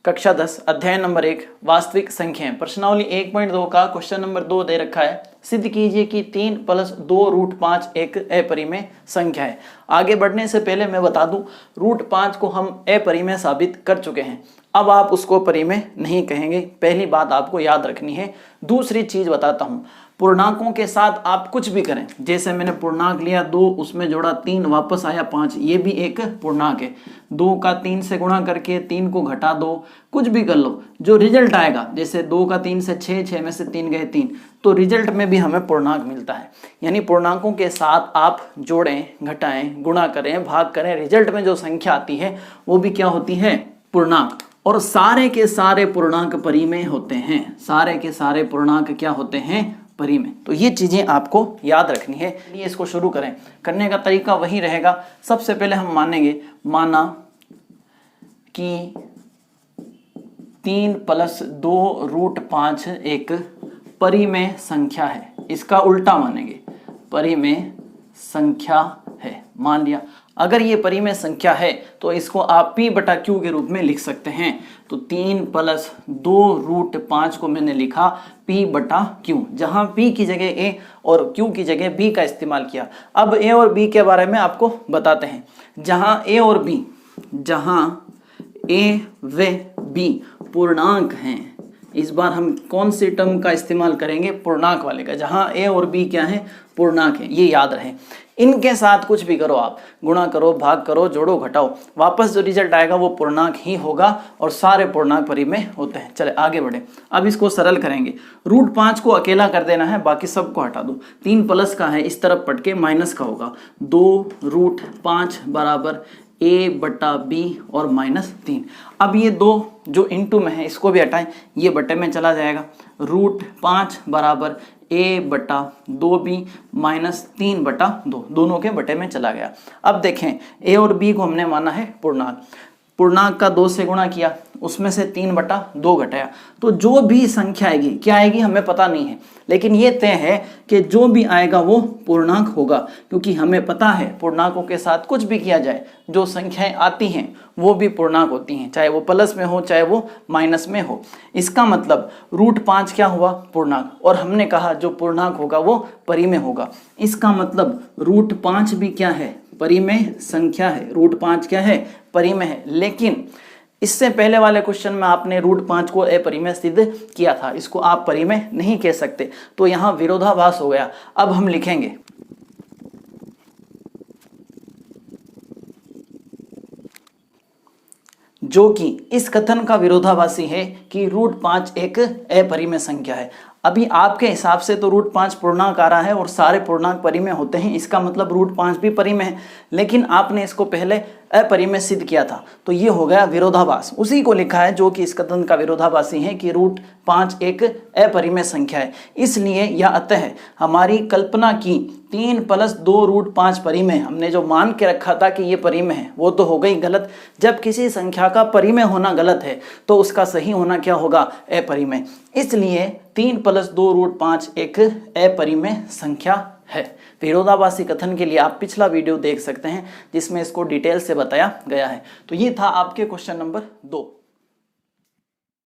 कक्षा 10 अध्याय नंबर 1 वास्तविक संख्याएं प्रश्नावली 1.2 का क्वेश्चन नंबर 2 दे रखा है। सिद्ध कीजिए कि 3 + 2 √5 एक अपरिमेय संख्या है। आगे बढ़ने से पहले मैं बता दूं, √5 को हम अपरिमेय साबित कर चुके हैं। अब आप उसको परिमेय नहीं कहेंगे, पहली बात आपको याद रखनी है। दूसरी चीज बताता हूं, पूर्णांकों के साथ आप कुछ भी करें, जैसे मैंने पूर्णांक लिया 2, उसमें जोड़ा 3, वापस आया 5, ये भी एक पूर्णांक है। 2 का 3 से गुणा करके 3 को घटा दो, कुछ भी कर लो, जो रिजल्ट आएगा, जैसे 2 का 3 से 6, 6 में से 3 गए 3, तो रिजल्ट में भी हमें पूर्णांक मिलता है। यानी पूर्णांकों के साथ आप जोड़ें, घटाएं, गुणा करें, भाग करें, रिजल्ट में जो संख्या आती है वो भी क्या होती है? पूर्णांक। और सारे के सारे पूर्णांक परिमेय होते हैं। सारे के सारे पूर्णांक क्या होते हैं? परिमेय। तो ये चीजें आपको याद रखनी है। ये इसको शुरू करें, करने का तरीका वही रहेगा। सबसे पहले हम मानेंगे, माना कि 3 + 2 √5 एक परिमेय संख्या है। इसका उल्टा मानेंगे, परिमेय संख्या है। मान लिया अगर ये परिमेय संख्या है तो इसको आप P/Q के रूप में लिख सकते हैं। तो 3 + 2 √5 को मैंने लिखा P/Q, जहां P की जगह A और Q की जगह B का इस्तेमाल किया। अब A और B के बारे में आपको बताते हैं। जहां A व B पूर्णांक हैं, इस बार हम कौन सी टर्म का इस्तेमाल करेंगे? पूर्णांक वाले का। जहां A और B क्या है? पूर्णांक है। ये याद रहे। इनके साथ कुछ भी करो, आप गुणा करो, भाग करो, जोड़ो, घटाओ, वापस जो रिजल्ट आएगा वो पूर्णांक ही होगा और सारे पूर्णांक परिमेय होते हैं। चले आगे बढ़े। अब इसको सरल करेंगे। √5 को अकेला कर देना है, बाकी सबको हटा दो। 3 प्लस का है, इस तरफ पट के माइनस का होगा। 2 √5 बराबर A/B और -3। अब ये 2 जो इनटू में है इसको भी हटाएं, ये बटे में चला जाएगा। √5 बराबर A/2B -3/2, दोनों के बटे में चला गया। अब देखें, A और B को हमने माना है पूर्णांक। पूर्णांक का 2 से गुणा किया, उसमें से 3/2 घटाया, तो जो भी संख्या आएगी, क्या आएगी हमें पता नहीं है, लेकिन ये तय है कि जो भी आएगा वो पूर्णांक होगा, क्योंकि हमें पता है पूर्णांकों के साथ कुछ भी किया जाए, जो संख्याएं आती हैं वो भी पूर्णांक होती हैं, चाहे वो प्लस में हो चाहे वो माइनस में हो। इसका मतलब √5 क्या हुआ? पूर्णांक। और हमने कहा जो पूर्णांक होगा वो परिमेय होगा। इसका मतलब √5 भी क्या है? परिमेय संख्या है। √5 क्या है? परिमेय है। लेकिन इससे पहले वाले क्वेश्चन में आपने √5 को अपरिमेय सिद्ध किया था, इसको आप परिमेय नहीं कह सकते, तो यहां विरोधाभास हो गया। अब हम लिखेंगे, जो कि इस कथन का विरोधाभासी है कि √5 एक अपरिमेय संख्या है। अभी आपके हिसाब से तो √5 पूर्णांक आ रहा है और सारे पूर्णांक परिमेय होते हैं, इसका मतलब √5 भी परिमेय है, लेकिन आपने इसको पहले अपरिमेय सिद्ध किया था, तो ये हो गया विरोधाभास। उसी को लिखा है जो कि इस कथन का विरोधाभासी है कि √5 एक अपरिमेय संख्या है। इसलिए या अतः हमारी कल्पना की 3 + 2 √5 परिमेय, हमने जो मान के रखा था कि ये परिमेय है वो तो हो गई गलत। जब किसी संख्या का परिमेय होना गलत है तो उसका सही होना क्या होगा? अपरिमेय। इसलिए 3 + 2 √5 एक अपरिमेय संख्या है। विरोधाभासी कथन के लिए आप पिछला वीडियो देख सकते हैं जिसमें इसको डिटेल से बताया गया है। तो ये था आपके क्वेश्चन नंबर 2।